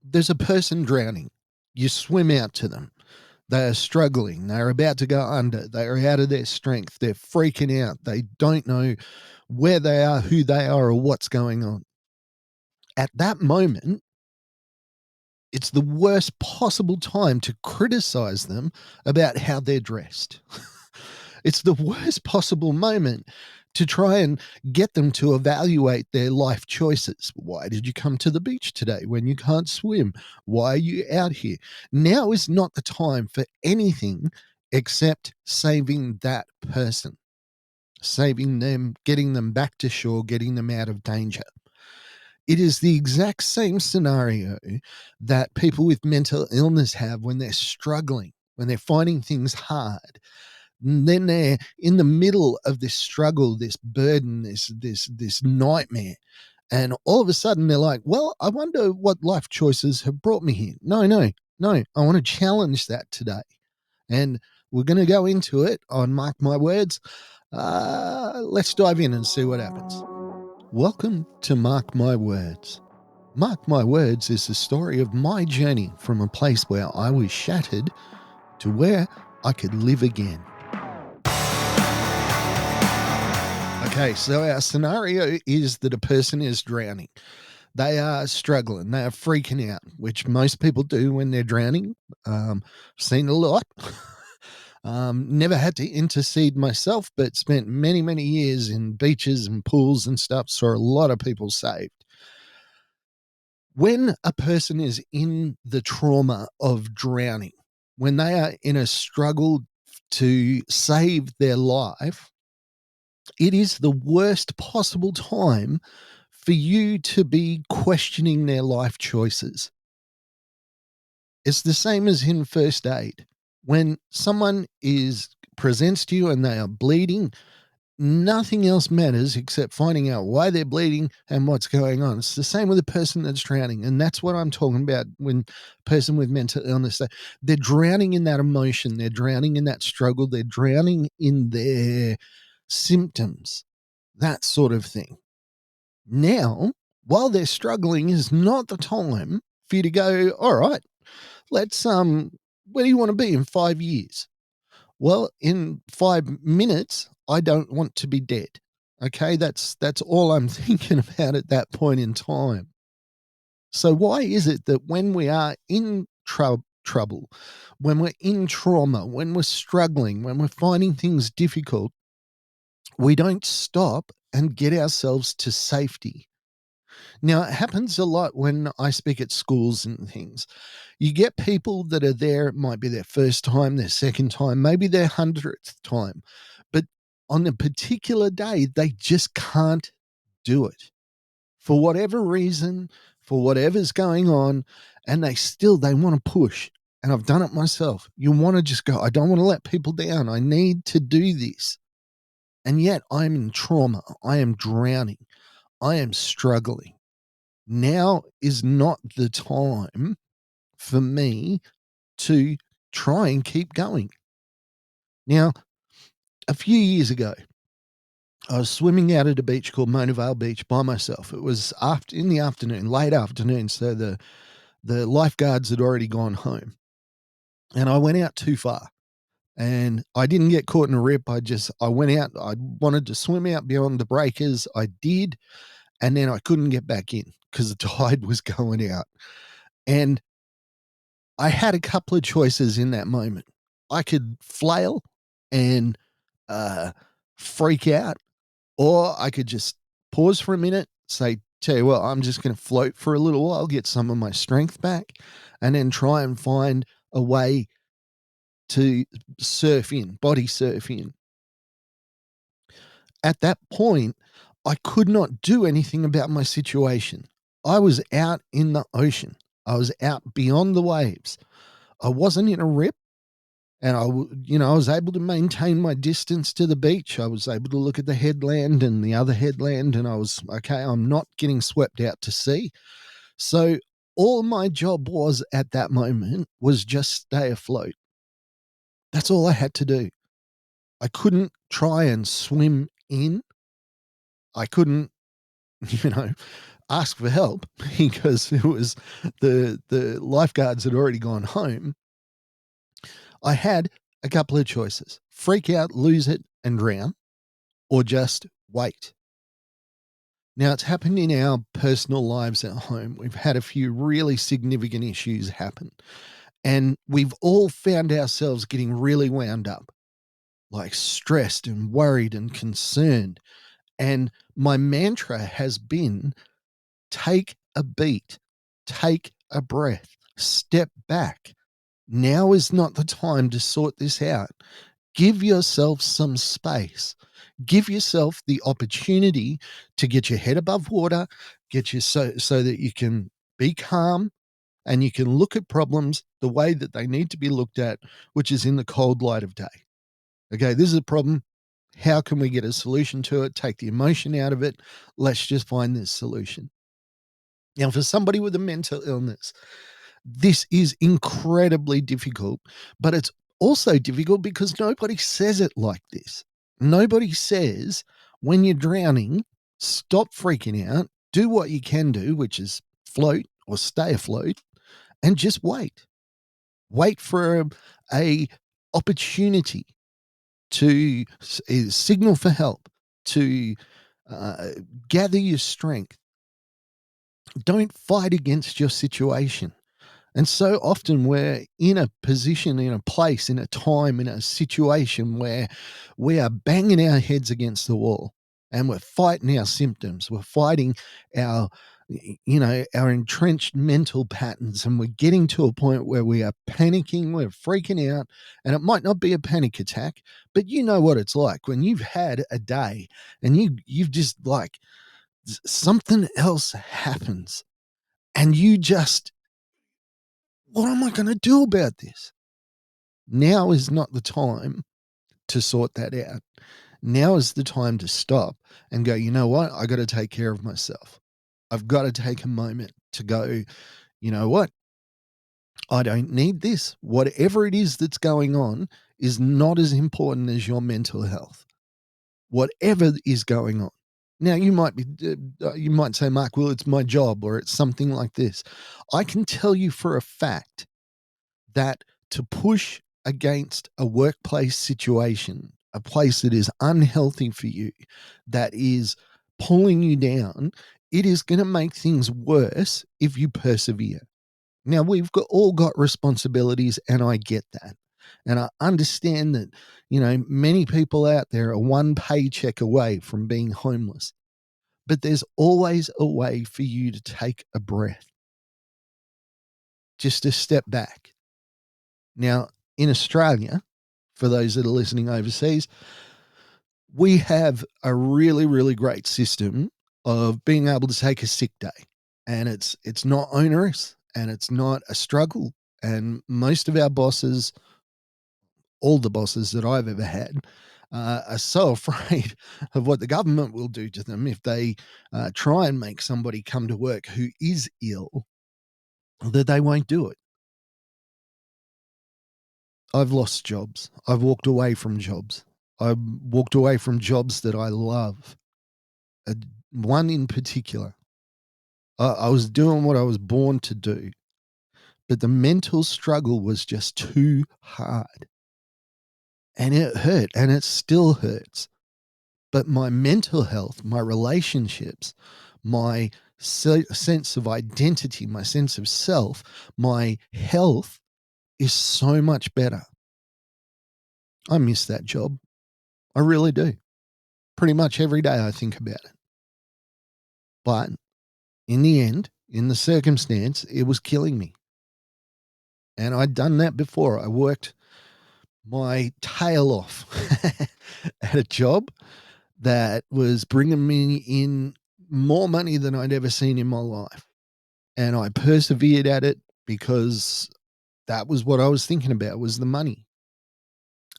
there's a person drowning. You swim out to them. They are struggling. They're about to go under. They are out of their strength. They're freaking out. They don't know where they are, who they are, or what's going on. At that moment, it's the worst possible time to criticize them about how they're dressed. It's the worst possible moment to try and get them to evaluate their life choices. Why did you come to the beach today when you can't swim? Why are you out here? Now is not the time for anything except saving that person, saving them, getting them back to shore, getting them out of danger. It is the exact same scenario that people with mental illness have when they're struggling, when they're finding things hard. And then they're in the middle of this struggle, this burden, this nightmare. And all of a sudden they're like, well, I wonder what life choices have brought me here. No, no, no. I want to challenge that today. And we're going to go into it on Mark My Words. Let's dive in and see what happens. Welcome to Mark My Words. Mark My Words is the story of my journey from a place where I was shattered to where I could live again. Okay, so our scenario is that a person is drowning. They are struggling. They are freaking out, which most people do when they're drowning. Seen a lot. Never had to intercede myself, but spent many, many years in beaches and pools and stuff. Saw a lot of people saved. When a person is in the trauma of drowning, when they are in a struggle to save their life, it is the worst possible time for you to be questioning their life choices. It's the same as in first aid. When someone presents to you and they are bleeding, nothing else matters except finding out why they're bleeding and what's going on. It's the same with a person that's drowning. And that's what I'm talking about when a person with mental illness, they're drowning in that emotion. They're drowning in that struggle. They're drowning in their symptoms, that sort of thing. Now, while they're struggling is not the time for you to go, all right, let's, where do you want to be in 5 years? Well, in 5 minutes, I don't want to be dead. Okay, that's all I'm thinking about at that point in time. So why is it that when we are in trouble, when we're in trauma, when we're struggling, when we're finding things difficult, we don't stop and get ourselves to safety? Now, it happens a lot when I speak at schools and things. You get people that are there, it might be their first time, their second time, maybe their 100th time. But on a particular day, they just can't do it for whatever reason, for whatever's going on. And they want to push. And I've done it myself. You want to just go, I don't want to let people down. I need to do this. And yet I'm in trauma. I am drowning. I am struggling. Now is not the time for me to try and keep going. Now, a few years ago, I was swimming out at a beach called Mona Vale Beach by myself. It was in the afternoon, late afternoon, so the lifeguards had already gone home. And I went out too far. And I didn't get caught in a rip. I went out. I wanted to swim out beyond the breakers. I did. And then I couldn't get back in because the tide was going out. And I had a couple of choices in that moment. I could flail and freak out, or I could just pause for a minute, say, tell you what, I'm just going to float for a little while, get some of my strength back, and then try and find a way to body surf in. At that point, I could not do anything about my situation. I was out in the ocean. I was out beyond the waves. I wasn't in a rip. And I was able to maintain my distance to the beach. I was able to look at the headland and the other headland, and I was, okay, I'm not getting swept out to sea. So all my job was at that moment was just stay afloat. That's all I had to do. I couldn't try and swim in. I couldn't, you know, ask for help because it was the lifeguards had already gone home, I had a couple of choices: freak out, lose it, and drown, or just wait. Now, it's happened in our personal lives at home. We've had a few really significant issues happen, and we've all found ourselves getting really wound up, like stressed and worried and concerned. And my mantra has been take a beat, take a breath, step back. Now is not the time to sort this out. Give yourself some space. Give yourself the opportunity to get your head above water, get you so that you can be calm and you can look at problems the way that they need to be looked at, which is in the cold light of day. Okay, this is a problem. How can we get a solution to it? Take the emotion out of it. Let's just find this solution. Now, for somebody with a mental illness, this is incredibly difficult, but it's also difficult because nobody says it like this. Nobody says when you're drowning, stop freaking out, do what you can do, which is float or stay afloat, and just wait. Wait for a opportunity to signal for help, to uh, gather your strength. Don't fight against your situation. And so often we're in a position, in a place, in a time, in a situation where we are banging our heads against the wall and we're fighting our symptoms. We're fighting our, our entrenched mental patterns, and we're getting to a point where we are panicking, we're freaking out, and it might not be a panic attack, but you know what it's like when you've had a day and you've just like something else happens and you just, what am I going to do about this? Now is not the time to sort that out. Now is the time to stop and go, you know what? I got to take care of myself. I've got to take a moment to go, you know what? I don't need this. Whatever it is that's going on is not as important as your mental health. Whatever is going on. Now you might say, Mark, well, it's my job or it's something like this. I can tell you for a fact that to push against a workplace situation, a place that is unhealthy for you, that is pulling you down, it is going to make things worse if you persevere. Now, all got responsibilities, and I get that. And I understand that, many people out there are one paycheck away from being homeless. But there's always a way for you to take a breath, just to step back. Now, in Australia, for those that are listening overseas, we have a really, really great system of being able to take a sick day. And it's not onerous and it's not a struggle. And most of our bosses, all the bosses that I've ever had, are so afraid of what the government will do to them if they try and make somebody come to work who is ill, that they won't do it. I've lost jobs. I've walked away from jobs. I've walked away from jobs that I love. Uh, One in particular, I was doing what I was born to do, but the mental struggle was just too hard. And it hurt, and it still hurts. But my mental health, my relationships, my sense of identity, my sense of self, my health is so much better. I miss that job. I really do. Pretty much every day I think about it. But in the end, in the circumstance, it was killing me. And I'd done that before. I worked my tail off at a job that was bringing me in more money than I'd ever seen in my life. And I persevered at it because that was what I was thinking about, was the money.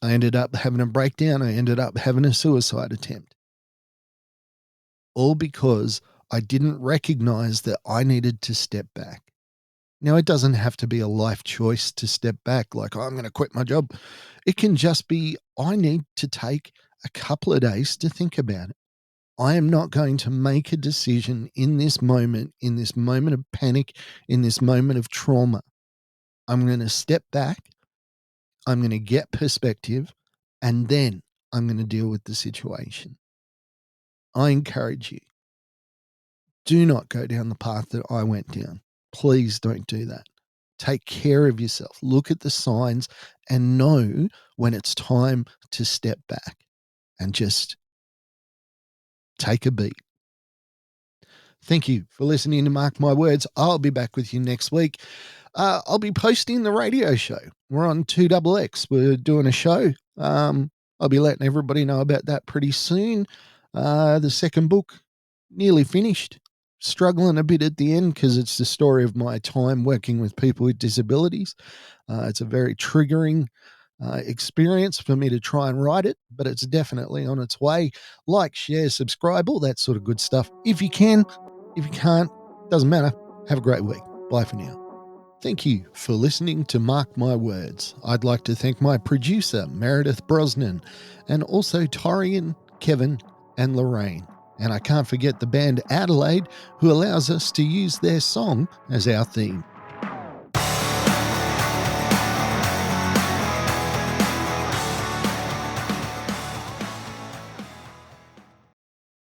I ended up having a breakdown. I ended up having a suicide attempt. All because I didn't recognize that I needed to step back. Now, it doesn't have to be a life choice to step back, like, oh, I'm going to quit my job. It can just be, I need to take a couple of days to think about it. I am not going to make a decision in this moment of panic, in this moment of trauma. I'm going to step back. I'm going to get perspective, and then I'm going to deal with the situation. I encourage you, do not go down the path that I went down. Please don't do that. Take care of yourself. Look at the signs and know when it's time to step back and just take a beat. Thank you for listening to Mark My Words. I'll be back with you next week. I'll be posting the radio show. We're on 2XX. We're doing a show. I'll be letting everybody know about that pretty soon. The second book, nearly finished. Struggling a bit at the end because it's the story of my time working with people with disabilities. It's a very triggering experience for me to try and write it, but it's definitely on its way. Like, share, subscribe, all that sort of good stuff. If you can, if you can't, doesn't matter. Have a great week. Bye for now. Thank you for listening to Mark My Words. I'd like to thank my producer, Meredith Brosnan, and also Torian, Kevin, and Lorraine. And I can't forget the band Adelaide, who allows us to use their song as our theme.